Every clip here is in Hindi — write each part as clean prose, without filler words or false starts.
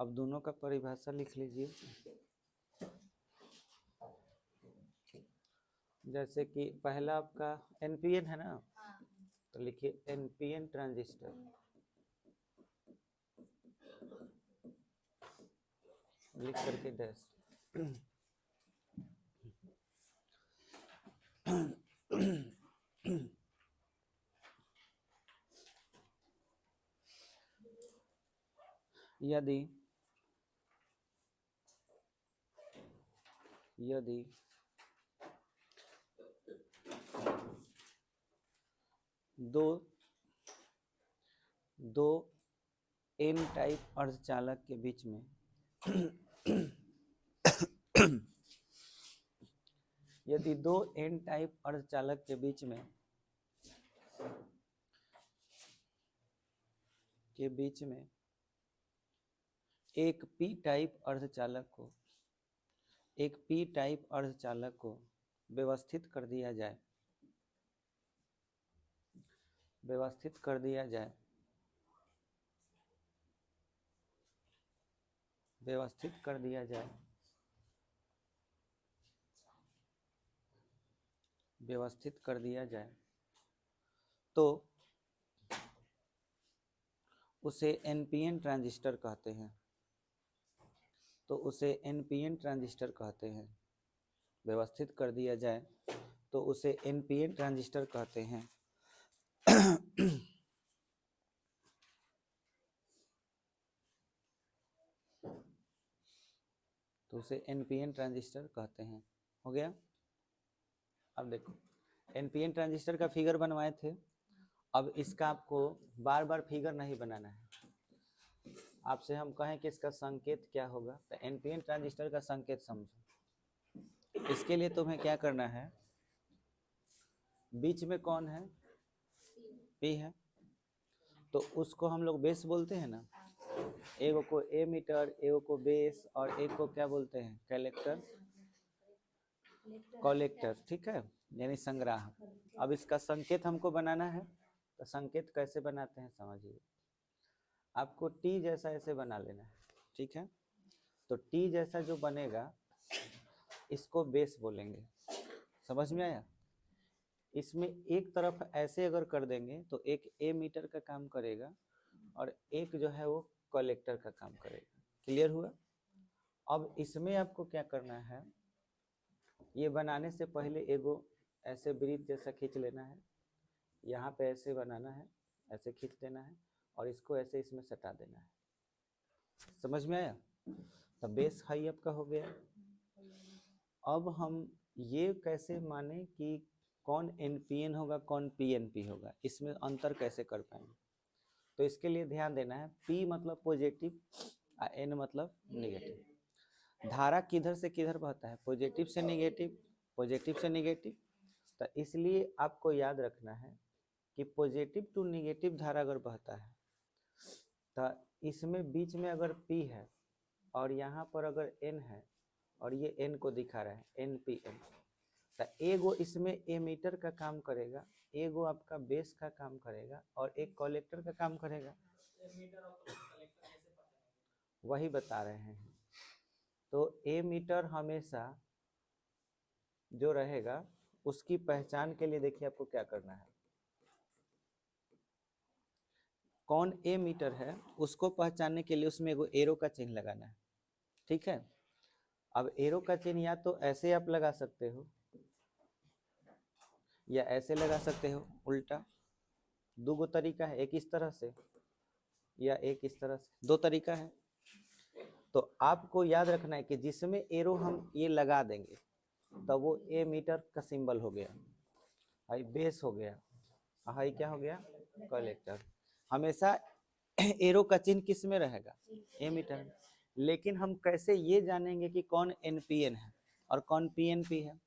अब दोनों का परिभाषा लिख लीजिए। जैसे कि पहला आपका एनपीएन है ना, तो लिखिए एनपीएन ट्रांजिस्टर। लिख करके डैश। यदि दो एन टाइप अर्धचालक के बीच में यदि दो एन टाइप अर्धचालक के बीच में एक पी टाइप अर्धचालक को व्यवस्थित कर दिया जाए तो उसे एनपीएन ट्रांजिस्टर कहते हैं। व्यवस्थित कर दिया जाए तो उसे एनपीएन ट्रांजिस्टर कहते हैं। हो गया। अब देखो एनपीएन ट्रांजिस्टर का फिगर बनवाए थे। अब इसका आपको बार बार फिगर नहीं बनाना है। आपसे हम कहें कि इसका संकेत क्या होगा, तो एनपीएन ट्रांजिस्टर का संकेत समझो। इसके लिए तुम्हें क्या करना है, बीच में कौन है, पी है, तो उसको हम लोग बेस बोलते हैं ना। एक को एमीटर, एक को बेस और एक को क्या बोलते हैं, कलेक्टर। ठीक है, यानी संग्राहक। अब इसका संकेत हमको बनाना है, तो संकेत कैसे बनाते हैं समझिए। आपको टी जैसा ऐसे बना लेना है, ठीक है। तो टी जैसा जो बनेगा इसको बेस बोलेंगे। समझ में आया। इसमें एक तरफ ऐसे अगर कर देंगे तो एक एमीटर का काम करेगा और एक जो है वो कलेक्टर का काम करेगा। क्लियर हुआ। अब इसमें आपको क्या करना है, ये बनाने से पहले एगो ऐसे वृत्त जैसा खींच लेना है। यहाँ पे ऐसे बनाना है, ऐसे खींच देना है और इसको ऐसे इसमें सटा देना है। समझ में आया। तो बेस हाई आपका हो गया। अब हम ये कैसे माने कि कौन एनपीएन होगा कौन पीएनपी होगा, इसमें अंतर कैसे कर पाएंगे। तो इसके लिए ध्यान देना है, पी मतलब पॉजिटिव और एन मतलब नेगेटिव। धारा किधर से किधर बहता है, पॉजिटिव से नेगेटिव। तो इसलिए आपको याद रखना है कि पॉजिटिव टू नेगेटिव धारा अगर बहता है तो इसमें बीच में अगर पी है और यहाँ पर अगर एन है और ये एन को दिखा रहा है एनपीएन, तो एगो इसमें एमीटर का काम करेगा, एगो आपका बेस का काम करेगा और एक कलेक्टर का काम करेगा। वही बता रहे हैं। तो एमीटर हमेशा जो रहेगा उसकी पहचान के लिए देखिए आपको क्या करना है, कौन एमीटर है उसको पहचानने के लिए उसमें एगो एरो का चिन्ह लगाना है। ठीक है। अब एरो का चिन्ह या तो ऐसे आप लगा सकते हो या ऐसे लगा सकते हो, उल्टा। दो तरीका है, एक इस तरह से या एक इस तरह से, दो तरीका है। तो आपको याद रखना है कि जिसमें एरो हम ये लगा देंगे तो वो एमीटर का सिंबल हो गया, हाई बेस हो गया, हाई क्या हो गया, कलेक्टर। हमेशा एरो का चिन्ह किस में रहेगा, एमीटर। लेकिन हम कैसे ये जानेंगे कि कौन एनपीएन है और कौन पीएनपी है।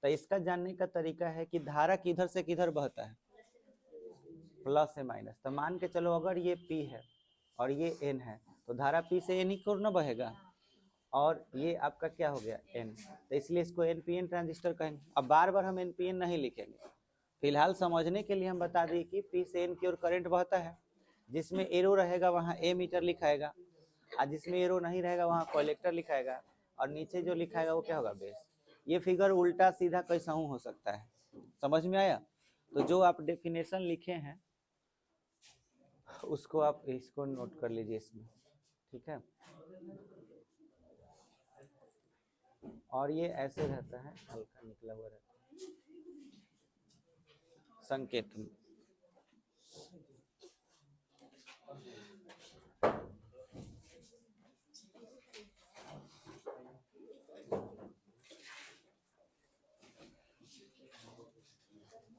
तो इसका जानने का तरीका है कि धारा किधर से किधर बहता है, प्लस से माइनस। तो मान के चलो अगर ये पी है और ये एन है तो धारा पी से एन ही को न बहेगा और ये आपका क्या हो गया, एन। तो इसलिए इसको एनपीएन ट्रांजिस्टर कहेंगे। अब बार बार हम एनपीएन नहीं लिखेंगे, फिलहाल समझने के लिए हम बता दिए कि पी से एन की ओर करंट बहता है, जिसमें एरो रहेगा वहां ए मीटर लिखाएगा आज जिसमें एरो नहीं रहेगा वहाँ कलेक्टर लिखाएगा और नीचे जो लिखाएगा वो क्या होगा, बेस। ये फिगर उल्टा सीधा कैसा हो सकता है, समझ में आया। तो जो आप डेफिनेशन लिखे हैं उसको आप इसको नोट कर लीजिए इसमें, ठीक है। और ये ऐसे रहता है, हल्का निकला हुआ रहता है संकेत में।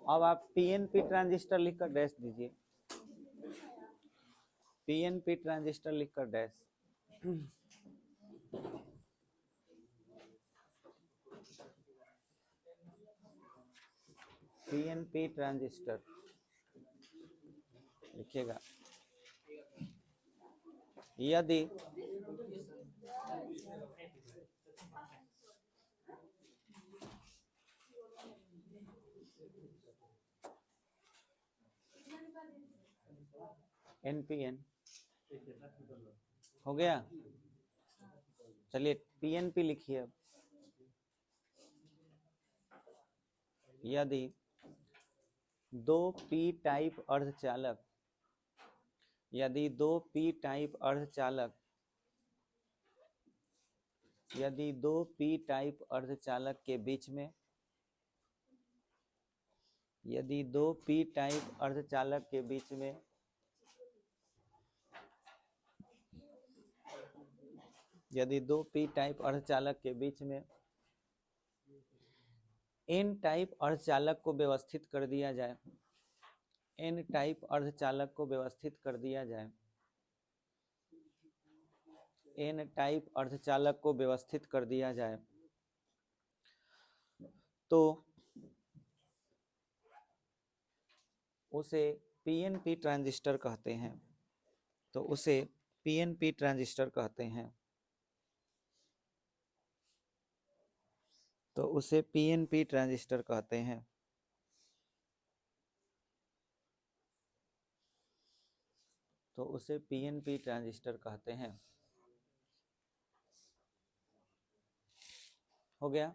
अब आप पीएनपी ट्रांजिस्टर लिखकर डैश दीजिए, पीएनपी ट्रांजिस्टर लिखकर डैश। पीएनपी ट्रांजिस्टर लिखिएगा। यदि एनपीएन हो गया, चलिए पीएनपी लिखिए अब। यदि दो पी टाइप अर्धचालक, यदि दो पी टाइप अर्धचालक, यदि दो पी टाइप अर्धचालक के बीच में, यदि दो पी टाइप अर्धचालक के बीच में यदि दो पी टाइप अर्धचालक के बीच में एन टाइप अर्धचालक को व्यवस्थित कर दिया जाए, एन टाइप अर्धचालक को व्यवस्थित कर दिया जाए, एन टाइप अर्धचालक को व्यवस्थित कर दिया जाए, तो उसे पीएनपी ट्रांजिस्टर कहते हैं, तो उसे पीएनपी ट्रांजिस्टर कहते हैं, तो उसे पीएनपी ट्रांजिस्टर कहते हैं। तो उसे पीएनपी ट्रांजिस्टर कहते हैं। हो गया।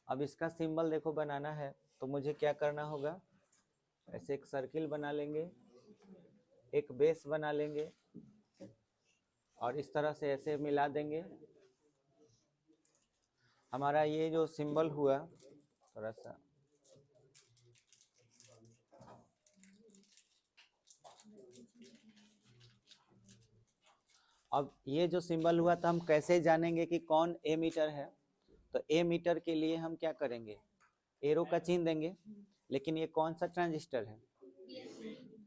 अब इसका सिंबल देखो बनाना है, तो मुझे क्या करना होगा, ऐसे एक सर्किल बना लेंगे, एक बेस बना लेंगे और इस तरह से ऐसे मिला देंगे। हमारा ये जो सिंबल हुआ, थोड़ा सा अब ये जो सिंबल हुआ था, हम कैसे जानेंगे कि कौन एमीटर है। तो एमीटर के लिए हम क्या करेंगे, एरो का चिन्ह देंगे। लेकिन ये कौन सा ट्रांजिस्टर है,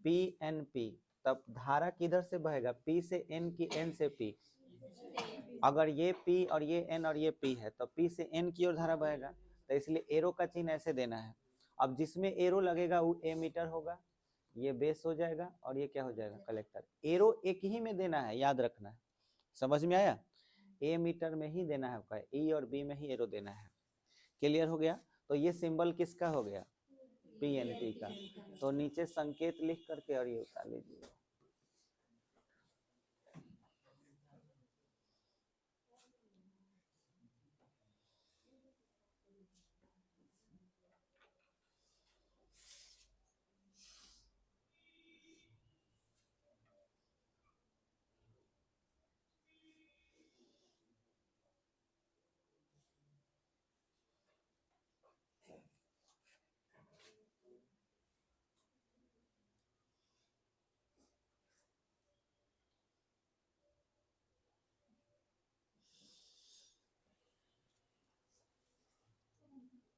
पीएनपी। तब धारा किधर से बहेगा, पी से एन की एन से पी। अगर ये पी और ये एन और ये पी है तो पी से एन की ओर धारा बहेगा, तो इसलिए एरो का चिन्ह ऐसे देना है। अब जिसमें एरो लगेगा वो एमीटर होगा, ये बेस हो जाएगा और ये क्या हो जाएगा, कलेक्टर। एरो एक ही में देना है, याद रखना है, समझ में आया। ए मीटर में ही देना है, ई और बी में ही एरो देना है। क्लियर हो गया। तो ये सिंबल किसका हो गया, पीएनपी का। तो नीचे संकेत लिख करके और ये उतार लीजिए।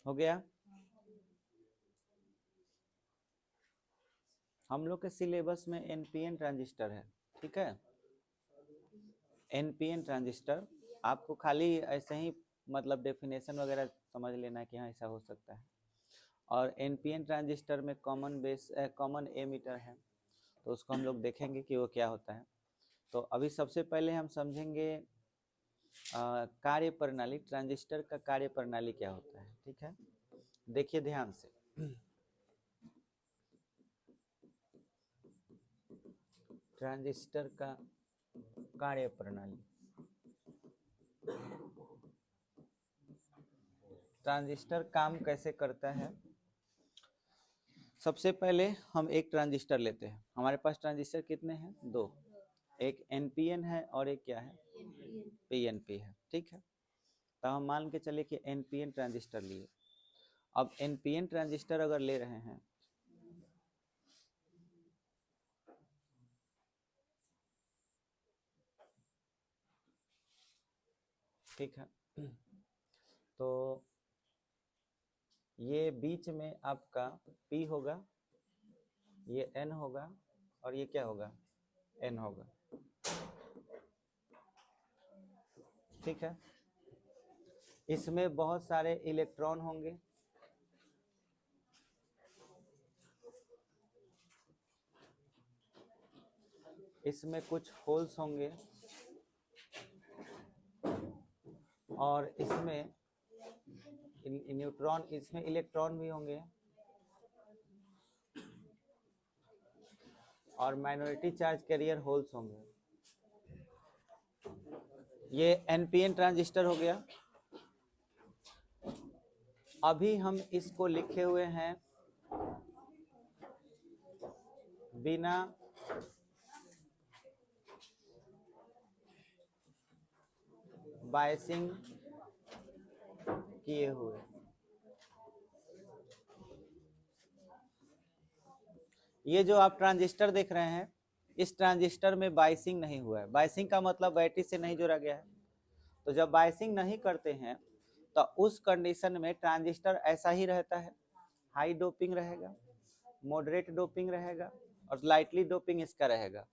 हो गया। हम लोग के सिलेबस में एनपीएन ट्रांजिस्टर है, ठीक है। एनपीएन ट्रांजिस्टर आपको खाली ऐसे ही मतलब डेफिनेशन वगैरह समझ लेना कि हाँ ऐसा हो सकता है। और एनपीएन ट्रांजिस्टर में कॉमन बेस कॉमन एमीटर है, तो उसको हम लोग देखेंगे कि वो क्या होता है। तो अभी सबसे पहले हम समझेंगे कार्य प्रणाली, ट्रांजिस्टर का कार्य प्रणाली क्या होता है, ठीक है। देखिए ध्यान से, ट्रांजिस्टर का कार्य प्रणाली। ट्रांजिस्टर काम कैसे करता है? सबसे पहले हम एक ट्रांजिस्टर लेते हैं। हमारे पास ट्रांजिस्टर कितने हैं? दो। एक एनपीएन है और एक क्या है? पीएनपी है। ठीक है, तो हम मान के चले कि एनपीएन ट्रांजिस्टर लिए। अब एनपीएन ट्रांजिस्टर अगर ले रहे हैं ठीक है, तो ये बीच में आपका P होगा, ये N होगा और ये क्या होगा? N होगा। ठीक है, इसमें बहुत सारे इलेक्ट्रॉन होंगे, इसमें कुछ होल्स होंगे और इसमें न्यूट्रॉन, इसमें इलेक्ट्रॉन भी होंगे और माइनॉरिटी चार्ज कैरियर होल्स होंगे। ये एनपीएन ट्रांजिस्टर हो गया। अभी हम इसको लिखे हुए हैं बिना बायसिंग किए हुए। ये जो आप ट्रांजिस्टर देख रहे हैं, इस ट्रांजिस्टर में बायसिंग नहीं हुआ है। बायसिंग का मतलब बैटरी से नहीं जोड़ा गया है। तो जब बायसिंग नहीं करते हैं तो उस कंडीशन में ट्रांजिस्टर ऐसा ही रहता है, हाई डोपिंग रहेगा, मॉडरेट डोपिंग रहेगा और लाइटली डोपिंग इसका रहेगा।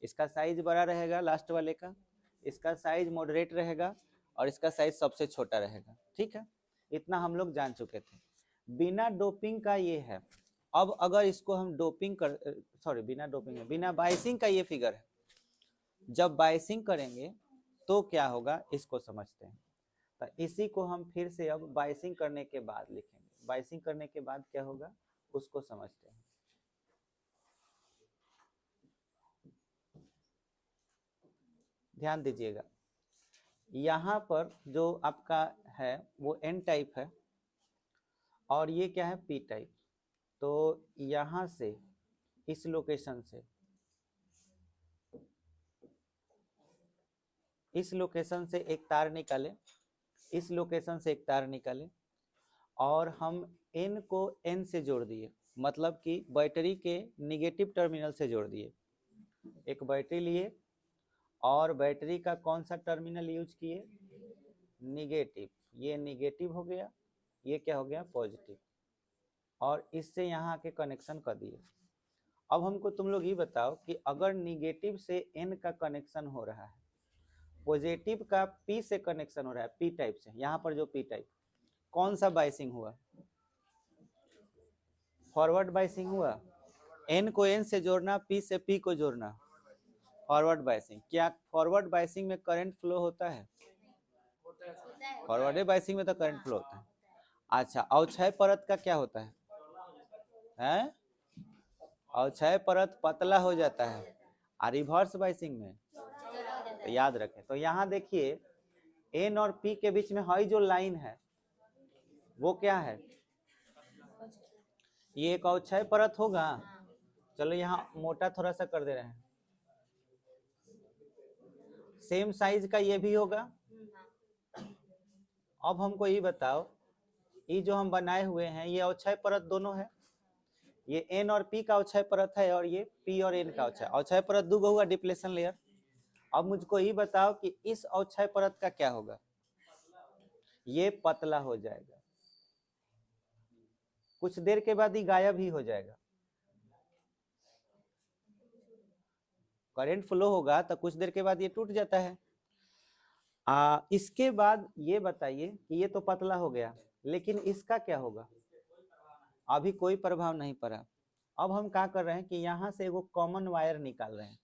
इसका साइज बड़ा रहेगा लास्ट वाले का, इसका साइज मॉडरेट रहेगा और इसका साइज सबसे छोटा रहेगा। ठीक है, इतना हम लोग जान चुके थे। बिना डोपिंग का ये है। अब अगर इसको हम डोपिंग कर, सॉरी बिना डोपिंग है, बिना बाइसिंग का ये फिगर है। जब बाइसिंग करेंगे तो क्या होगा इसको समझते हैं। तो इसी को हम फिर से अब बाइसिंग करने के बाद लिखेंगे। बाइसिंग करने के बाद क्या होगा उसको समझते हैं। ध्यान दीजिएगा, यहाँ पर जो आपका है वो एन टाइप है और ये क्या है? P type. तो यहाँ से इस लोकेशन से, इस लोकेशन से एक तार निकाले, इस लोकेशन से एक तार निकाले और हम N को N से जोड़ दिए, मतलब कि बैटरी के निगेटिव टर्मिनल से जोड़ दिए। एक बैटरी लिए और बैटरी का कौन सा टर्मिनल यूज किए? निगेटिव। ये निगेटिव हो गया, ये क्या हो गया? पॉजिटिव। और इससे यहाँ के कनेक्शन कर दिए। अब हमको तुम लोग ये बताओ कि अगर निगेटिव से N का कनेक्शन हो रहा है, पॉजिटिव का P से कनेक्शन हो रहा है, P टाइप से, यहाँ पर जो P टाइप, कौन सा बाइसिंग हुआ? फॉरवर्ड बाइसिंग हुआ। N को N से जोड़ना, P से P को जोड़ना, फॉरवर्ड बाइसिंग। क्या फॉरवर्ड बाइसिंग में करंट फ्लो होता है? फॉरवर्ड बाइसिंग में तो करंट फ्लो होता है। अच्छा, अवक्षय परत का क्या होता है? अवक्षय परत पतला हो जाता है। और रिवर्स बाइसिंग में तो याद रखें। तो यहाँ देखिए N और P के बीच में हाई जो लाइन है वो क्या है? ये एक अवक्षय परत होगा। चलो यहाँ मोटा थोड़ा सा कर दे रहे हैं। सेम साइज का ये भी होगा। अब हमको ये बताओ, ये जो हम बनाए हुए हैं ये अवक्षय परत दोनों है। ये N और P का अवक्षय परत है और ये P और N का अवक्षय परत दो हुआ, डिप्लेशन लेयर। अब मुझको ये बताओ कि इस अवक्षय परत का क्या होगा? ये पतला हो जाएगा, कुछ देर के बाद ये गायब ही हो जाएगा। करंट फ्लो होगा तो कुछ देर के बाद ये टूट जाता है। इसके बाद ये बताइए कि ये तो पतला हो गया, लेकिन इसका क्या होगा? अभी कोई प्रभाव नहीं पड़ा। अब हम क्या कर रहे हैं कि यहाँ से एगो कॉमन वायर निकाल रहे हैं।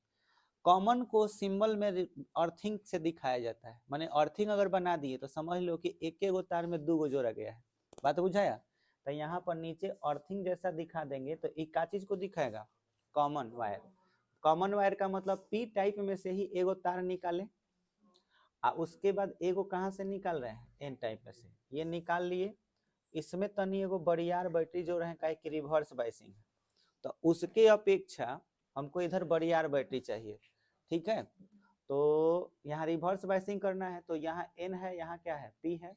कॉमन को सिंबल में अर्थिंग से दिखाया जाता है। माने अर्थिंग अगर बना दिए तो समझ लो कि एक एगो तार में दो गो जोड़ा गया है। बात बुझाया? तो यहाँ पर नीचे अर्थिंग जैसा दिखा देंगे तो एक का चीज को दिखाएगा? Common wire. कॉमन वायर का मतलब पी टाइप में से ही एगो तार निकाले, उसके बाद एगो कहाँ से निकाल रहे हैं, एन टाइप में से, ये निकाल लिए। इसमें तनी एगो बड़ियार बैटरी जो रहे का कि रिवर्स बाइसिंग है, तो उसके अपेक्षा हमको इधर बड़ियार बैटरी चाहिए, ठीक है। तो यहाँ रिवर्स बाइसिंग करना है, तो यहाँ एन है, यहाँ क्या है, पी है,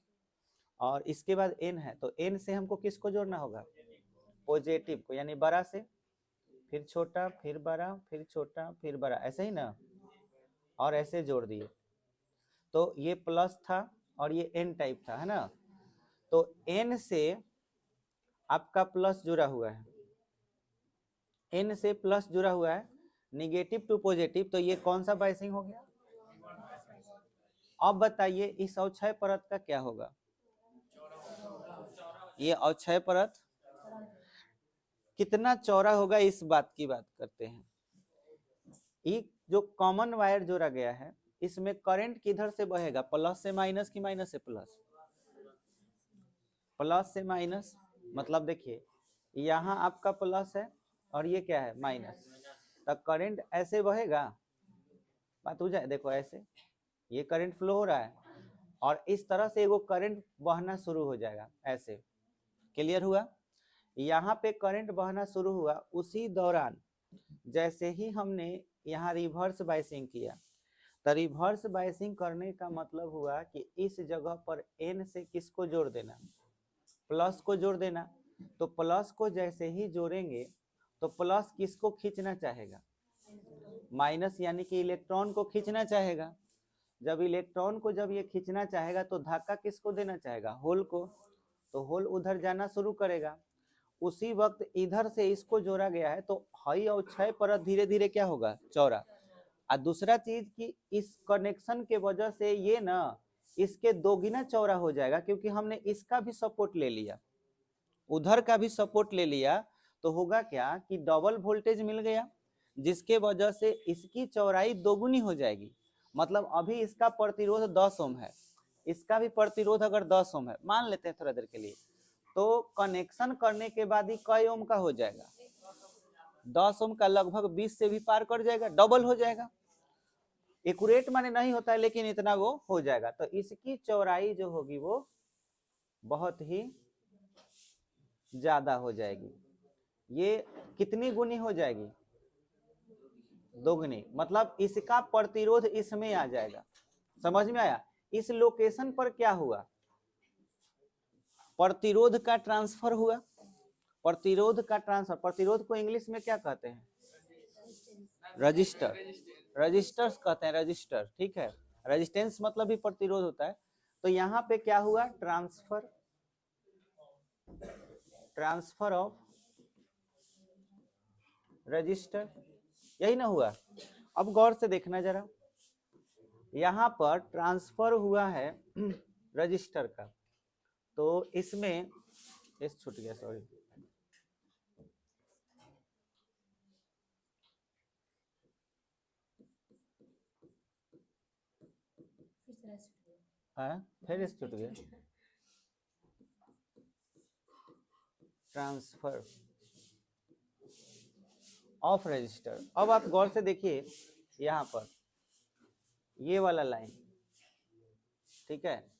और इसके बाद एन है, तो एन से हमको किसको जोड़ना होगा, पॉजिटिव को, यानी बड़ा से फिर छोटा फिर बड़ा फिर छोटा फिर बड़ा, ऐसे ही ना, और ऐसे जोड़ दिए। तो ये प्लस था और ये एन टाइप था, है ना। तो एन से आपका प्लस जुड़ा हुआ है, एन से प्लस जुड़ा हुआ है, निगेटिव टू पॉजिटिव, तो ये कौन सा बाइसिंग हो गया। अब बताइए इस अवक्षय परत का क्या होगा, ये अवक्षय परत कितना चौड़ा होगा, इस बात की बात करते हैं। ये जो कॉमन वायर जोड़ा गया है, इसमें करंट किधर से बहेगा, प्लस से माइनस की माइनस से प्लस, प्लस से माइनस। मतलब देखिए यहाँ आपका प्लस है और ये क्या है, माइनस, तो करंट ऐसे बहेगा, बात हो जाए, देखो ऐसे ये करंट फ्लो हो रहा है और इस तरह से एगो करंट बहना शुरू हो जाएगा, ऐसे। क्लियर हुआ। यहाँ पे करंट बहना शुरू हुआ, उसी दौरान जैसे ही हमने यहाँ रिवर्स बाइसिंग किया, तो रिवर्स बाइसिंग करने का मतलब हुआ कि इस जगह पर एन से किसको जोड़ देना, प्लस को जोड़ देना। तो प्लस को जैसे ही जोड़ेंगे तो प्लस किसको खींचना चाहेगा, माइनस, यानी कि इलेक्ट्रॉन को खींचना चाहेगा। जब इलेक्ट्रॉन को जब ये खींचना चाहेगा तो धक्का किसको देना चाहेगा, होल को, तो होल उधर जाना शुरू करेगा। उसी वक्त इधर से इसको जोड़ा गया है, तो हाई और क्षय परत धीरे धीरे क्या होगा, चौड़ा। और दूसरा चीज कि इस कनेक्शन के वजह से ये ना इसके दोगुना चौड़ा हो जाएगा, क्योंकि हमने इसका भी सपोर्ट ले लिया, उधर का भी सपोर्ट ले लिया। तो होगा क्या कि डबल वोल्टेज मिल गया, जिसके वजह से इसकी चौड़ाई दोगुनी हो जाएगी। मतलब अभी इसका प्रतिरोध 10 ओम है, इसका भी प्रतिरोध अगर 10 ओम है, मान लेते हैं थोड़ा देर के लिए, तो कनेक्शन करने के बाद ही कई ओम का हो जाएगा, 10 ओम का लगभग 20 से भी पार कर जाएगा, डबल हो जाएगा। एक्यूरेट माने नहीं होता है, लेकिन इतना वो हो जाएगा। तो इसकी चौड़ाई जो होगी वो बहुत ही ज्यादा हो जाएगी। ये कितनी गुनी हो जाएगी, दोगुनी। मतलब इसका प्रतिरोध इसमें आ जाएगा। समझ में आया। इस लोकेशन पर क्या हुआ, प्रतिरोध का ट्रांसफर हुआ, प्रतिरोध का ट्रांसफर। प्रतिरोध को इंग्लिश में क्या कहते हैं, रजिस्टर, रजिस्टर्स कहते हैं, रजिस्टर, ठीक है। रेजिस्टेंस मतलब भी प्रतिरोध होता है। तो यहाँ पे क्या हुआ, ट्रांसफर, ट्रांसफर ऑफ रजिस्टर, यही ना हुआ। अब गौर से देखना जरा, यहाँ पर ट्रांसफर हुआ है रजिस्टर का, तो इसमें इस छूट गया, सॉरी, फिर इस छूट गया, ट्रांसफर ऑफ रजिस्टर। अब आप गौर से देखिए यहाँ पर ये वाला लाइन, ठीक है,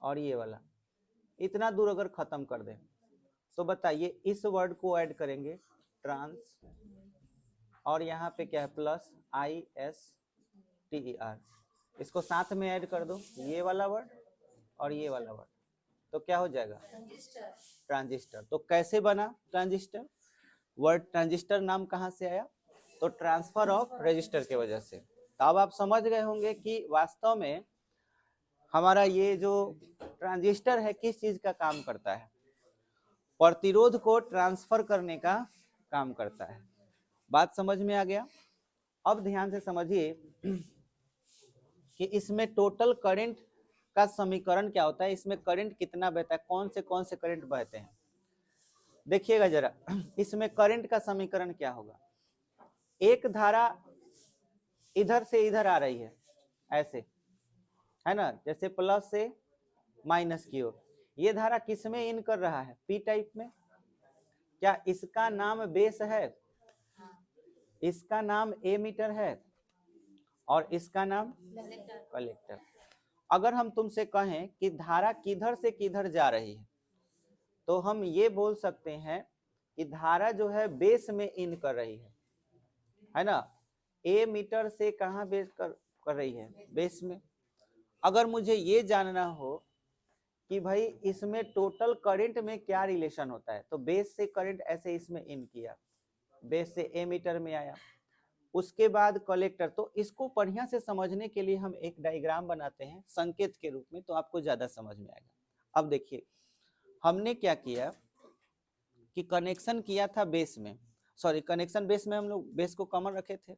और ये वाला, इतना दूर अगर खत्म कर दें तो बताइए इस वर्ड को ऐड करेंगे, ट्रांस, और यहाँ पे क्या है, प्लस ISTER, इसको साथ में ऐड कर दो, ये वाला वर्ड और ये वाला वर्ड, तो क्या हो जाएगा, ट्रांजिस्टर। तो कैसे बना ट्रांजिस्टर, वर्ड ट्रांजिस्टर नाम कहाँ से आया, तो ट्रांसफर ऑफ रजिस्टर के वजह से। तो अब आप समझ गए होंगे कि वास्तव में हमारा ये जो ट्रांजिस्टर है किस चीज का काम करता है, प्रतिरोध को ट्रांसफर करने का काम करता है। बात समझ में आ गया। अब ध्यान से समझिए कि इसमें टोटल करंट का समीकरण क्या होता है, इसमें करंट कितना बहता है, कौन से करंट बहते हैं। देखिएगा जरा, इसमें करंट का समीकरण क्या होगा, एक धारा इधर से इधर आ रही है, ऐसे है ना, जैसे प्लस से माइनस की ओर, ये धारा किसमें इन कर रहा है, पी टाइप में। क्या इसका नाम बेस है, इसका नाम एमीटर है और इसका नाम कलेक्टर। अगर हम तुमसे कहें कि धारा किधर से किधर जा रही है, तो हम ये बोल सकते हैं कि धारा जो है बेस में इन कर रही है ना। ए मीटर से कहाँ बेस कर रही है, बेस में। अगर मुझे ये जानना हो कि भाई इसमें टोटल करंट में क्या रिलेशन होता है, तो बेस से करंट ऐसे इसमें इन किया, बेस से ए मीटर में आया, उसके बाद कलेक्टर। तो इसको बढ़िया से समझने के लिए हम एक डायग्राम बनाते हैं संकेत के रूप में, तो आपको ज्यादा समझ में आएगा। अब देखिए हमने क्या किया कि कनेक्शन किया था बेस में, सॉरी कनेक्शन बेस में हम लोग बेस को कॉमन रखे थे।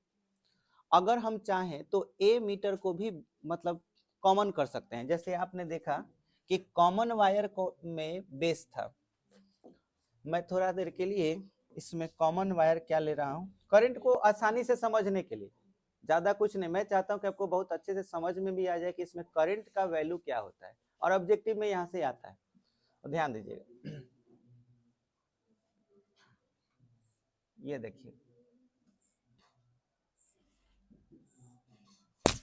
अगर हम चाहें तो ए मीटर को भी मतलब कॉमन कर सकते हैं। जैसे आपने देखा कि कॉमन वायर को में बेस था, मैं थोड़ा देर के लिए इसमें कॉमन वायर क्या ले रहा हूं, करंट को आसानी से समझने के लिए, ज्यादा कुछ नहीं। मैं चाहता हूं कि आपको बहुत अच्छे से समझ में भी आ जाए कि इसमें करंट का वैल्यू क्या होता है और ऑब्जेक्टिव में यहां से आता है, तो ध्यान दीजिएगा। ये देखिए,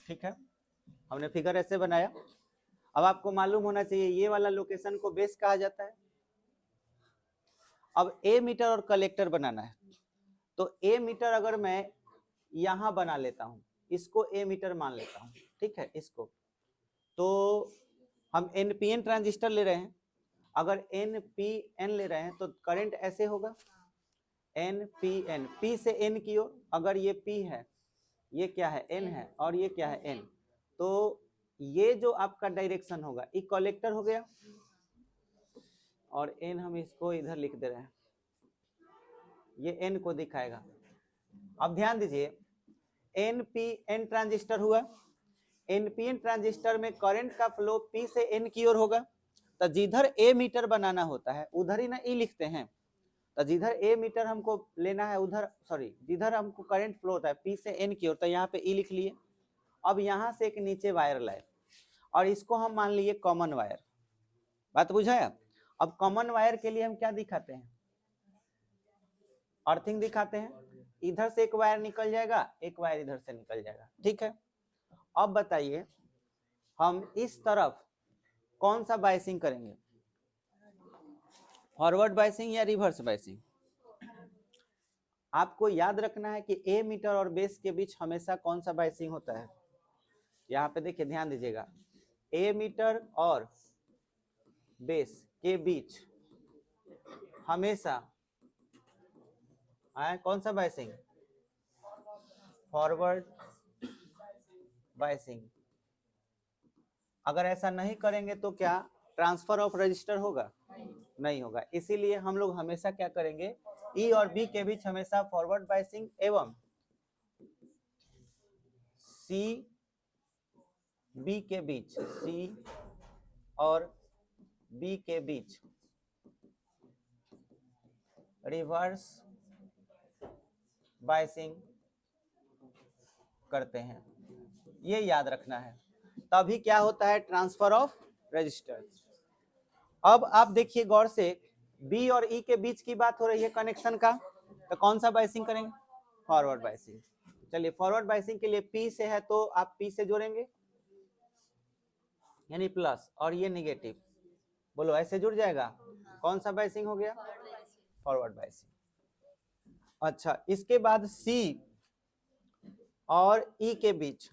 ठीक है, हमने फिगर ऐसे बनाया। अब आपको मालूम होना चाहिए ये वाला लोकेशन को बेस कहा जाता है। अब ए मीटर और कलेक्टर बनाना है, तो ए मीटर अगर मैं यहां बना लेता हूं, इसको ए मीटर मान लेता हूं, ठीक है, इसको, तो हम एनपीएन ट्रांजिस्टर ले रहे हैं। अगर एनपीएन ले रहे हैं तो करंट ऐसे होगा, एनपीएन, पी से एन की ओर। अगर ये पी है, ये क्या है, एन है, और ये क्या है, एन, तो ये जो आपका डायरेक्शन होगा ये कलेक्टर हो गया, और एन हम इसको इधर लिख दे रहे हैं, ये एन को दिखाएगा। अब ध्यान दीजिए, एनपीएन ट्रांजिस्टर हुआ, एनपीएन ट्रांजिस्टर में करंट का फ्लो पी से एन की ओर होगा, तो जिधर ए मीटर बनाना होता है उधर ही ना ई लिखते हैं, तो जिधर ए मीटर हमको लेना है उधर, सॉरी जिधर हमको करंट फ्लो होता है पी से एन की ओर, तो यहाँ पे ई लिख लिए। अब यहाँ से एक नीचे वायर लाए और इसको हम मान लिए कॉमन वायर, बात बुझाया। अब कॉमन वायर के लिए हम क्या दिखाते हैं, अर्थिंग दिखाते हैं। इधर से एक वायर निकल जाएगा, एक वायर इधर से निकल जाएगा, ठीक है। अब बताइए हम इस तरफ कौन सा बाइसिंग करेंगे, फॉरवर्ड बाइसिंग या रिवर्स बाइसिंग। आपको याद रखना है कि ए मीटर और बेस के बीच हमेशा कौन सा बाइसिंग होता है। यहाँ पे देखिए, ध्यान दीजिएगा, ए मीटर और बेस के बीच हमेशा कौन सा बाइसिंग, फॉरवर्ड बाइसिंग। अगर ऐसा नहीं करेंगे तो क्या ट्रांसफर ऑफ रजिस्टर होगा, नहीं होगा। इसीलिए हम लोग हमेशा क्या करेंगे, ई और बी के बीच हमेशा फॉरवर्ड बाइसिंग एवं सी बी के बीच, सी और बी के बीच रिवर्स बाइसिंग करते हैं, ये याद रखना है। तभी क्या होता है, ट्रांसफर ऑफ रजिस्टर। अब आप देखिए गौर से, बी और ई के बीच की बात हो रही है कनेक्शन का, तो कौन सा बाइसिंग करेंगे, फॉरवर्ड बाइसिंग। चलिए फॉरवर्ड बाइसिंग के लिए पी से है तो आप पी से जोड़ेंगे, यानी प्लस, और ये निगेटिव, बोलो ऐसे जुड़ जाएगा, कौन सा बाइसिंग हो गया, फॉरवर्ड बाइसिंग। अच्छा, इसके बाद सी और ई के बीच,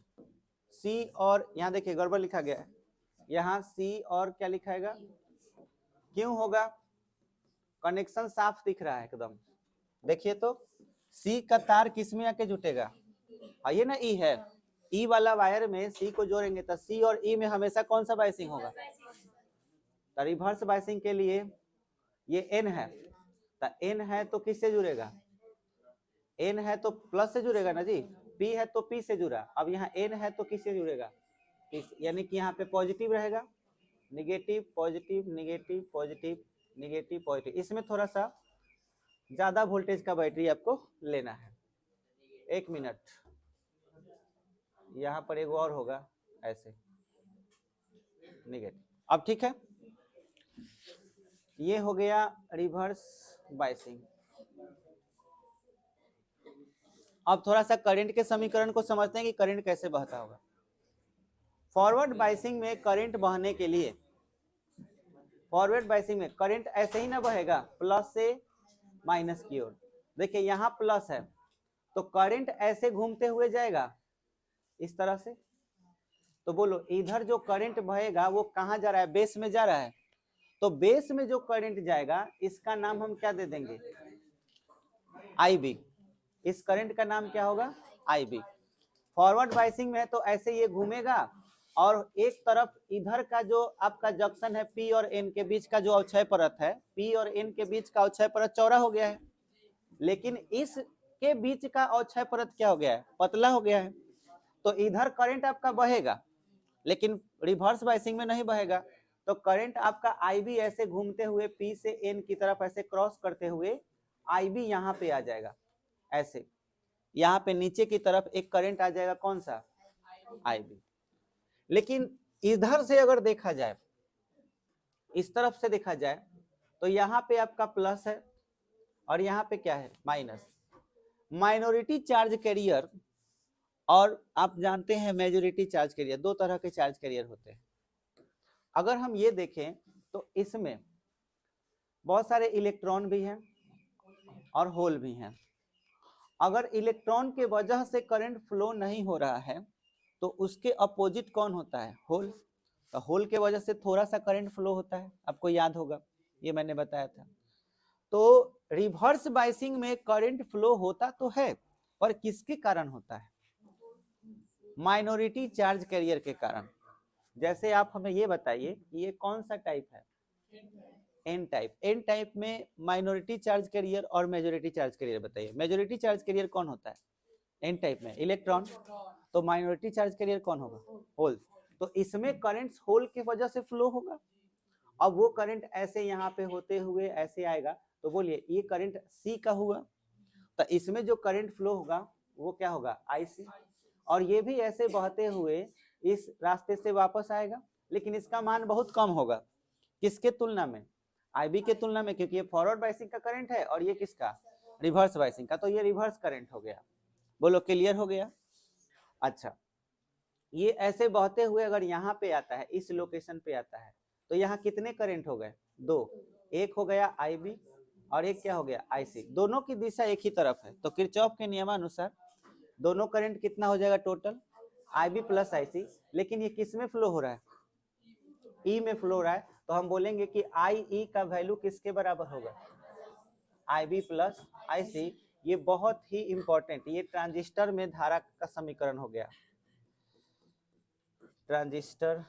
सी और, यहाँ देखिए गड़बड़ लिखा गया है, यहाँ सी और क्या लिखाएगा, क्यों होगा, कनेक्शन साफ दिख रहा है एकदम। देखिए तो सी का तार किस में आके जुटेगा, ये ना ई है, ई वाला वायर में सी को जोड़ेंगे तो सी और ई में हमेशा कौन सा बाइसिंग होगा, तो रिवर्स बाइसिंग के लिए ये एन है, तो एन है तो किससे जुड़ेगा, एन है तो प्लस से जुड़ेगा ना जी, पी है तो पी से जुड़ा। अब यहाँ एन है तो किससे जुड़ेगा, यानी कि यहाँ पे पॉजिटिव रहेगा, negative positive, negative positive, negative positive. इसमें थोड़ा सा ज्यादा वोल्टेज का बैटरी आपको लेना है। एक मिनट, यहाँ पर एक और होगा ऐसे निगेटिव। अब ठीक है, ये हो गया रिवर्स बाइसिंग। अब थोड़ा सा करंट के समीकरण को समझते हैं कि करंट कैसे बहता होगा। फॉरवर्ड बाइसिंग में करंट बहने के लिए, फॉरवर्ड बाइसिंग में करंट ऐसे ही ना बहेगा प्लस से माइनस की ओर। देखिए यहाँ प्लस है तो करंट ऐसे घूमते हुए जाएगा इस तरह से। तो बोलो इधर जो करंट बहेगा वो कहाँ जा रहा है, बेस में जा रहा है। तो बेस में जो करंट जाएगा इसका नाम हम क्या दे देंगे, IB। इस करंट का नाम क्या होगा, IB। फॉरवर्ड बाइसिंग में तो ऐसे ये घूमेगा और एक तरफ इधर का जो आपका जंक्शन है P और N के बीच का जो अवक्षय परत है, P और N के बीच का अवक्षय परत चौड़ा हो गया है, लेकिन इस के बीच का अवक्षय परत क्या हो गया है, पतला हो गया है। तो इधर करंट आपका बहेगा लेकिन रिवर्स बाइसिंग में नहीं बहेगा। तो करंट आपका IB ऐसे घूमते हुए P से N की तरफ ऐसे क्रॉस करते हुए IB यहाँ पे आ जाएगा, ऐसे यहाँ पे नीचे की तरफ एक करंट आ जाएगा, कौन सा, IB। लेकिन इधर से अगर देखा जाए, इस तरफ से देखा जाए तो यहाँ पे आपका प्लस है और यहाँ पे क्या है, माइनस। माइनॉरिटी चार्ज कैरियर और आप जानते हैं मेजॉरिटी चार्ज कैरियर, दो तरह के चार्ज कैरियर होते हैं। अगर हम ये देखें तो इसमें बहुत सारे इलेक्ट्रॉन भी हैं और होल भी हैं। अगर इलेक्ट्रॉन के वजह से करंट फ्लो नहीं हो रहा है तो उसके अपोजिट कौन होता है, होल। तो होल के वजह से थोड़ा सा करंट फ्लो होता है, आपको याद होगा, ये मैंने बताया था। तो रिवर्स बाइसिंग में करंट फ्लो होता तो है पर किसके कारण होता है, माइनॉरिटी चार्ज कैरियर के कारण। जैसे आप हमें ये बताइए ये कौन सा टाइप है, एन टाइप। एन टाइप में माइनॉरिटी चार्ज कैरियर और मेजॉरिटी चार्ज कैरियर बताइए। मेजॉरिटी चार्ज कैरियर कौन होता है, एन टाइप में इलेक्ट्रॉन। तो माइनॉरिटी चार्ज कैरियर कौन होगा, होल। तो इसमें करंट्स होल की वजह से फ्लो होगा। अब वो करंट ऐसे यहाँ पे होते हुए ऐसे आएगा, तो बोलिए ये करंट C का हुआ, तो इसमें जो करंट फ्लो होगा वो क्या होगा, IC। और ये भी ऐसे बहते हुए इस रास्ते से वापस आएगा, लेकिन इसका मान बहुत कम होगा, किसके तुलना में, IB के तुलना में, क्योंकि ये फॉरवर्ड बाइसिंग का करंट है और ये किसका, रिवर्स बाइसिंग का। तो ये रिवर्स करंट हो गया। बोलो क्लियर हो गया। अच्छा, ये ऐसे बहते हुए अगर यहाँ पे आता है, इस लोकेशन पे आता है, तो यहाँ कितने करंट हो गए, दो। एक हो गया IB और एक क्या हो गया, IC। दोनों की दिशा एक ही तरफ है, तो किरचॉफ के नियमानुसार दोनों करंट कितना हो जाएगा टोटल, IB प्लस IC। लेकिन ये किस में फ्लो हो रहा है, E में फ्लो हो रहा है। तो हम बोलेंगे कि IE का वैल्यू किसके बराबर होगा, IB प्लस IC। ये बहुत ही इंपॉर्टेंट, ये ट्रांजिस्टर में धारा का समीकरण हो गया, ट्रांजिस्टर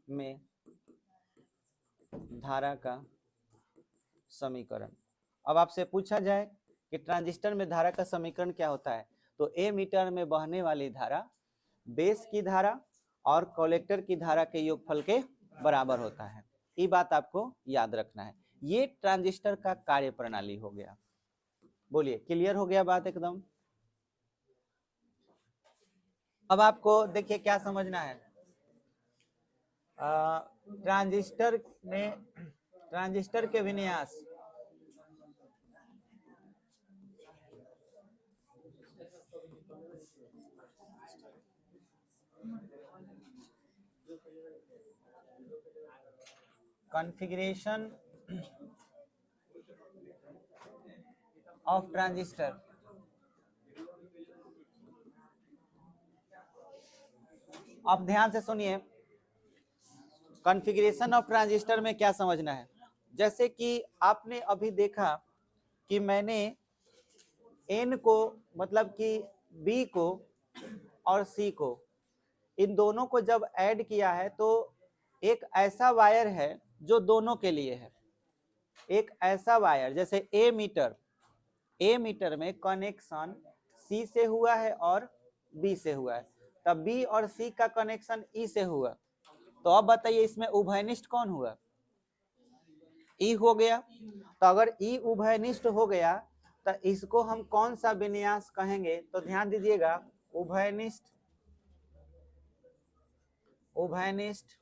में धारा का समीकरण। अब आपसे पूछा जाए कि ट्रांजिस्टर में धारा का समीकरण क्या होता है, तो एमीटर में बहने वाली धारा बेस की धारा और कलेक्टर की धारा के योगफल के बराबर होता है। ये बात आपको याद रखना है। ये ट्रांजिस्टर का कार्य प्रणाली हो गया। बोलिए क्लियर हो गया बात एकदम। अब आपको देखिए क्या समझना है, ट्रांजिस्टर में ट्रांजिस्टर के विन्यास, कॉन्फ़िगरेशन ऑफ ट्रांजिस्टर। आप ध्यान से सुनिए, कॉन्फ़िगरेशन ऑफ ट्रांजिस्टर में क्या समझना है। जैसे कि आपने अभी देखा कि मैंने N को मतलब कि B को और C को, इन दोनों को जब ऐड किया है तो एक ऐसा वायर है जो दोनों के लिए है। एक ऐसा वायर जैसे A मीटर में कनेक्शन C से हुआ है और B से हुआ है, तब B और C का कनेक्शन E से हुआ। तो अब बताइए इसमें उभयनिष्ठ कौन हुआ, E हो गया। तो अगर E उभयनिष्ठ हो गया तो इसको हम कौन सा विन्यास कहेंगे, तो ध्यान दीजिएगा, उभयनिष्ठ। उभयनिष्ठ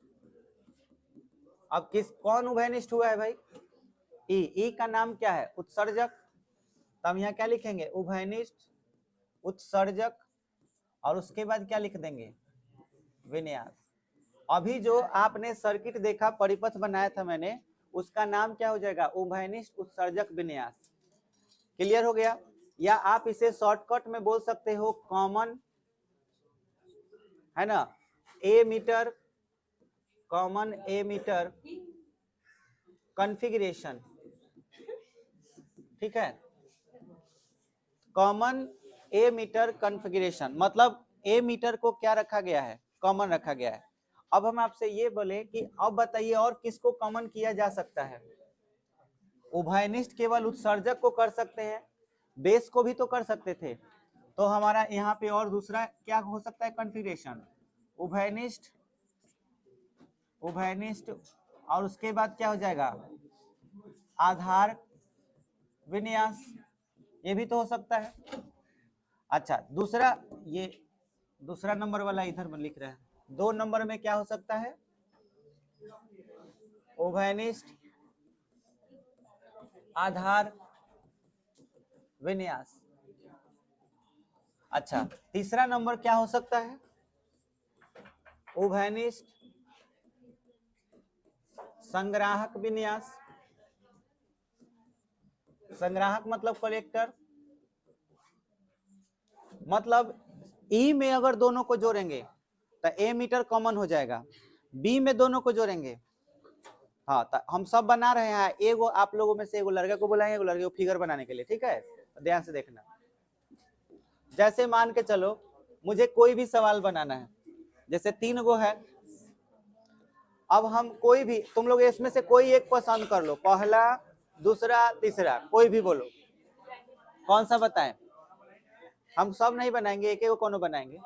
अब कौन उभयनिष्ठ हुआ है भाई, ई का नाम क्या है, उत्सर्जक। तो हम यहाँ क्या लिखेंगे, उभयनिष्ठ उत्सर्जक, और उसके बाद क्या लिख देंगे, विन्यास। अभी जो आपने सर्किट देखा, परिपथ बनाया था मैंने, उसका नाम क्या हो जाएगा, उभयनिष्ठ उत्सर्जक विन्यास। क्लियर हो गया? या आप इसे शॉर्टकट में बोल सकते हो कॉमन, है ना, एमीटर, कॉमन एमीटर कॉन्फ़िगरेशन। ठीक है, कॉमन एमीटर कॉन्फ़िगरेशन मतलब एमीटर को क्या रखा गया है, कॉमन रखा गया है। अब हम आपसे ये बोले कि अब बताइए और किसको कॉमन किया जा सकता है। उभयनिष्ठ केवल उत्सर्जक को कर सकते हैं, बेस को भी तो कर सकते थे। तो हमारा यहाँ पे और दूसरा क्या हो सकता है, कॉन्फ़िगरेशन, उभयनिष्ठ, उभयनिष्ठ, और उसके बाद क्या हो जाएगा, आधार विन्यास, ये भी तो हो सकता है। अच्छा, दूसरा, ये दूसरा नंबर वाला इधर में लिख रहे हैं, 2 नंबर में क्या हो सकता है, उभयनिष्ठ आधार विन्यास। अच्छा, तीसरा नंबर क्या हो सकता है, उभयनिष्ठ संग्राहक विन्यास। संग्राहक मतलब कलेक्टर, मतलब ई में अगर दोनों को जोड़ेंगे तो ए मीटर कॉमन हो जाएगा, बी में दोनों को जोड़ेंगे, हाँ, तो हम सब बना रहे हैं, एगो आप लोगों में से एगो लड़के को बुलाएंगे, एगो लड़के को फिगर बनाने के लिए। ठीक है, ध्यान से देखना। जैसे मान के चलो मुझे कोई भी सवाल बनाना है, जैसे 3 गो है, अब हम कोई भी, तुम लोग इसमें से कोई एक पसंद कर लो, पहला, दूसरा, तीसरा, कोई भी बोलो, कौन सा बताएं। हम सब नहीं बनाएंगे, एक एक कोनो बनाएंगे।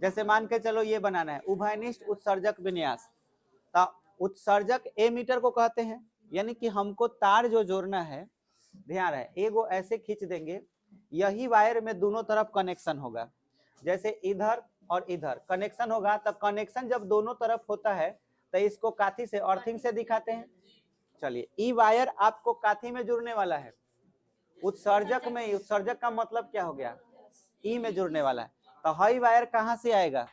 जैसे मान के चलो ये बनाना है, उभयनिष्ठ उत्सर्जक विन्यास। तो उत्सर्जक एमीटर को कहते हैं, यानी कि हमको तार जो जोड़ना है, ध्यान रहे, एगो ऐसे खींच देंगे, यही वायर में दोनों तरफ कनेक्शन होगा, जैसे इधर और इधर कनेक्शन होगा। तो कनेक्शन जब दोनों तरफ होता है तो इसको काथी से, अर्थिंग से दिखाते हैं। चलिए, ई वायर आपको काथी में जुड़ने वाला है, उत्सर्जक में। उत्सर्जक का मतलब क्या हो गया, ई में जुड़ने वाला है। तो हई वायर कहां से आएगा,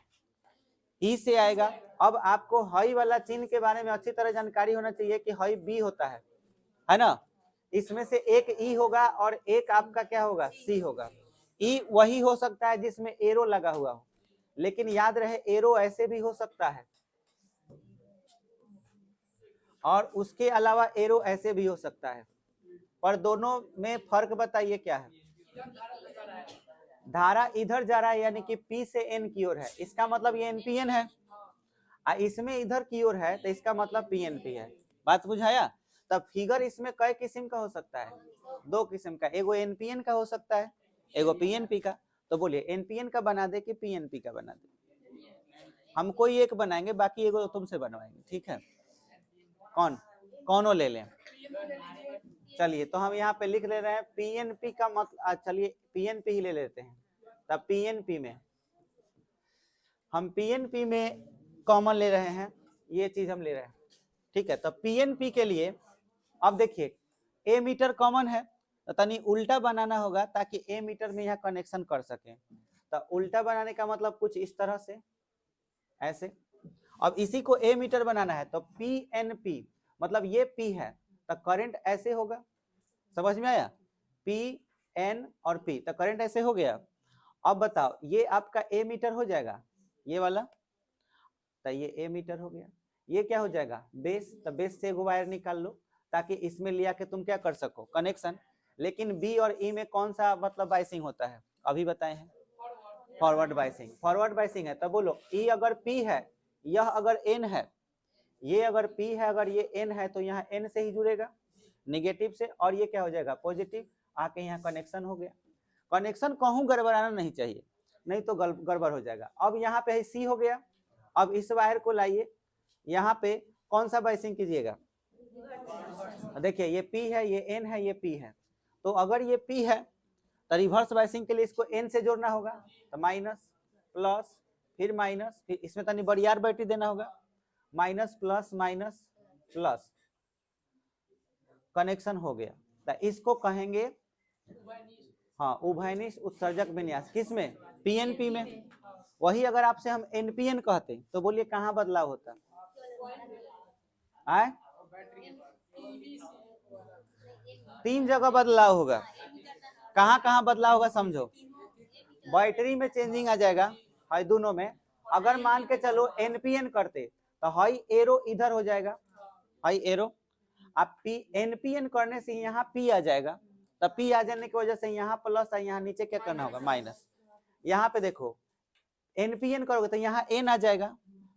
ई से आएगा। अब आपको हई वाला चिन्ह के बारे में अच्छी तरह जानकारी होना चाहिए कि हई बी होता है ना, इसमें से एक ई होगा और एक आपका क्या होगा, सी होगा। ई वही हो सकता है जिसमें एरो लगा हुआ हो, लेकिन याद रहे एरो ऐसे भी हो सकता है, और उसके अलावा एरो ऐसे भी हो सकता है, पर दोनों में फर्क बताइए क्या है। धारा इधर जा रहा है, यानी कि P से N की ओर है, इसका मतलब ये NPN है, इसमें इधर की ओर है तो इसका मतलब PNP है। बात बुझाया? तब फिगर इसमें कई किस्म का हो सकता है, 2 किस्म का, एगो NPN का हो सकता है, एगो PNP का। तो बोलिए NPN का बना दे कि PNP का बना दे, हम कोई एक बनाएंगे, बाकी एगो तुमसे बनवाएंगे। ठीक है, कौनों ले लें। चलिए, तो हम यहाँ पे लिख ले रहे हैं PNP का मतलब, चलिए PNP ही ले लेते हैं। तब PNP में हम PNP में कॉमन ले रहे हैं, ये चीज हम ले रहे हैं। ठीक है, तब PNP के लिए अब देखिए, ए मीटर कॉमन है, तो तनी उल्टा बनाना होगा ताकि ए मीटर में यहाँ कनेक्शन कर सके। तो उल्टा बनाने का मतलब कुछ इस तरह से, ऐसे। अब इसी को ए मीटर बनाना है, तो PNP मतलब ये P है, तो करंट ऐसे होगा, समझ में आया, PN और P, तो करंट ऐसे हो गया। अब बताओ, ये आपका ए मीटर हो जाएगा, ये वाला, तो ये ए मीटर हो गया। ये क्या हो जाएगा, बेस, तो बेस से एगो वायर निकाल लो ताकि इसमें लिया के तुम क्या कर सको, कनेक्शन। लेकिन बी और ई में कौन सा मतलब बाइसिंग होता है, अभी बताए हैं, फॉरवर्ड बाइसिंग। फॉरवर्ड बाइसिंग है, तब बोलो ई अगर पी है, यह अगर एन है, ये अगर पी है, अगर ये एन है, तो यहाँ एन से ही जुड़ेगा निगेटिव से, और ये क्या हो जाएगा, पॉजिटिव, आके यहाँ कनेक्शन हो गया। कनेक्शन कहूँ गड़बड़ाना नहीं चाहिए, नहीं तो गड़बड़ हो जाएगा। अब यहाँ पे सी हो गया। अब इस वायर को लाइए, यहाँ पे कौन सा बाइसिंग कीजिएगा, देखिए ये P है, ये N है, ये P है। तो अगर ये P है तो रिवर्स बाइसिंग के लिए इसको N से जोड़ना होगा, तो माइनस प्लस फिर माइनस, फिर इसमें तनी बड़ियार बैटरी देना होगा, minus plus minus plus, connection हो गया। तो इसको कहेंगे, हाँ, उभयनिष्ठ उत्सर्जक विन्यास किसमें? पीएनपी में। वही अगर आपसे हम एनपीएन कहते तो बोलिए कहाँ बदलाव होता? आए 3 जगह बदलाव होगा। कहाँ कहाँ बदलाव होगा समझो। बैटरी में चेंजिंग आ जाएगा, हाई दोनों में। अगर मान के चलो एनपीएन करते तो हाई एरो इधर हो जाएगा, हाई एरो। आप पी एनपीएन करने से यहाँ पी आ जाएगा, तो पी आ जाने की वजह से यहाँ प्लस और यहाँ नीचे क्या करना होगा? माइनस। यहाँ पे देखो एनपीएन करोगे तो यहाँ एन आ जाएगा,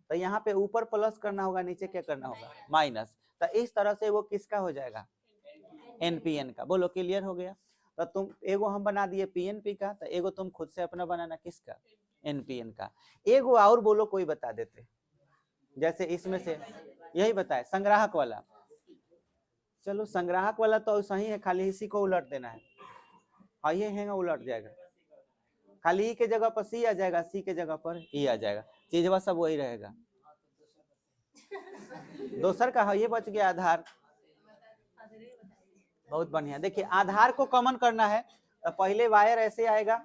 तो यहाँ पे ऊपर प्लस करना होगा, नीचे क्या करना होगा? माइनस। तो इस तरह से वो किसका हो जाएगा? एनपीएन का। बोलो क्लियर हो गया? तो तुम एगो हम बना दिए पीएनपी का, तो एगो तुम खुद से अपना बनाना किसका? एनपीएन का। एगो और बोलो कोई बता देते, जैसे इसमें से यही बताए संग्राहक वाला। चलो संग्राहक वाला तो सही है, खाली इसी को उलट देना है। हाँ ये है उलट जाएगा, खाली ई के जगह पर सी आ जाएगा, सी के जगह पर ई आ जाएगा, चीजवा सब वही रहेगा। दोसर का है, ये बच गया आधार। बहुत बढ़िया। देखिए आधार को कॉमन करना है तो पहले वायर ऐसे आएगा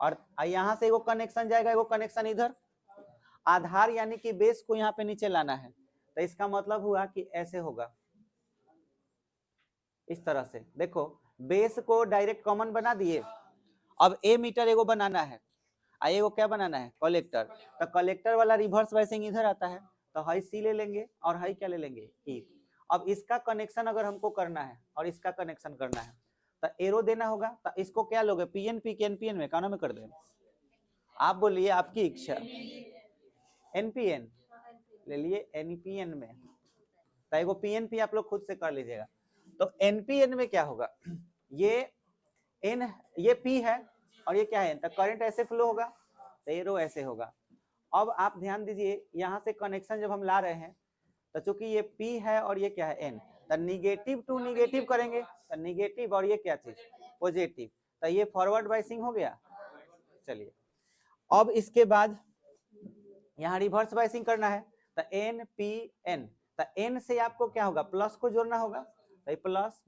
और यहाँ से एगो कनेक्शन जाएगा, एगो कनेक्शन इधर। आधार यानी कि बेस को यहाँ पे नीचे लाना है, तो इसका मतलब हुआ कि ऐसे होगा, इस तरह से। देखो बेस को डायरेक्ट कॉमन बना दिए। अब ए मीटर एगो बनाना है, एगो क्या बनाना है? कलेक्टर। तो कलेक्टर वाला रिवर्स वाइसिंग इधर आता है, तो हाई सी ले लेंगे और हाई क्या ले लेंगे? ई। अब इसका कनेक्शन अगर हमको करना है और इसका कनेक्शन करना है तो एरो देना होगा, तो इसको क्या लोगे? पीएनपी के एनपीएन में, कानों में कर दें? आप बोलिए, आपकी इच्छा। एनपीएन ले लिए, एनपीएन में तो एगो पीएनपी आप लोग खुद से कर लीजिएगा। तो एनपीएन में क्या होगा? ये एन, ये पी है और ये क्या है? तो करंट ऐसे फ्लो होगा, तो एरो ऐसे होगा। अब आप ध्यान दीजिए, यहाँ से कनेक्शन जब हम ला रहे हैं तो चूंकि ये पी है और ये क्या है? एन, तो निगेटिव टू निगेटिव करेंगे, तो निगेटिव और ये क्या चीज? पॉजिटिव। तो ये फॉरवर्ड बाइसिंग हो गया। चलिए अब इसके बाद यहाँ रिवर्स बाइसिंग करना है, तो एन पी एन, तो एन से आपको क्या होगा? प्लस को जोड़ना होगा, तो प्लस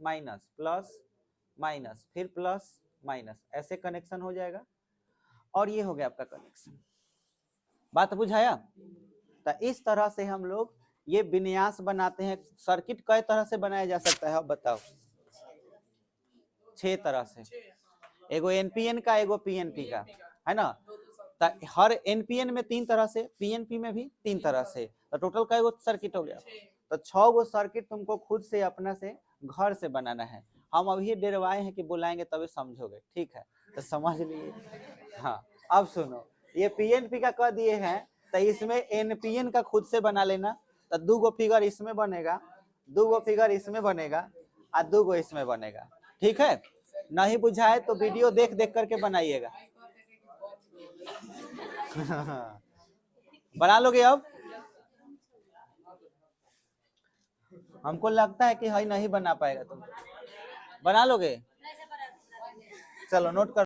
माइनस फिर प्लस माइनस, ऐसे कनेक्शन हो जाएगा और ये हो गया आपका कनेक्शन। बात बुझाया? तो इस तरह से हम लोग ये विन्यास बनाते हैं। सर्किट कई तरह से बनाया जा सकता है, अब बताओ। 6 तरह से। एगो एनपीएन का, एगो पीएनपी का, है ना? तो हर एनपीएन में 3 तरह से, पीएनपी में भी 3 तरह से, तो टोटल कई गो सर्किट हो गया? तो 6 गो सर्किट तुमको खुद से अपना से घर से बनाना है। हम अभी डरवाए हैं कि बुलाएंगे तभी समझोगे, ठीक है? तो समझ लिए। हाँ अब सुनो, ये पीएनपी का कह दिए हैं, तो इसमें एनपीएन का खुद से बना लेना। तो 2 गो फिगर इसमें बनेगा, 2 गो फिगर इसमें बनेगा और 2 गो इसमें बनेगा, ठीक है? नहीं बुझाए तो वीडियो देख देख करके बनाइएगा। बना लोगे? अब हमको लगता है कि हाई नहीं बना पाएगा तुम, बना लोगे? चलो नोट कर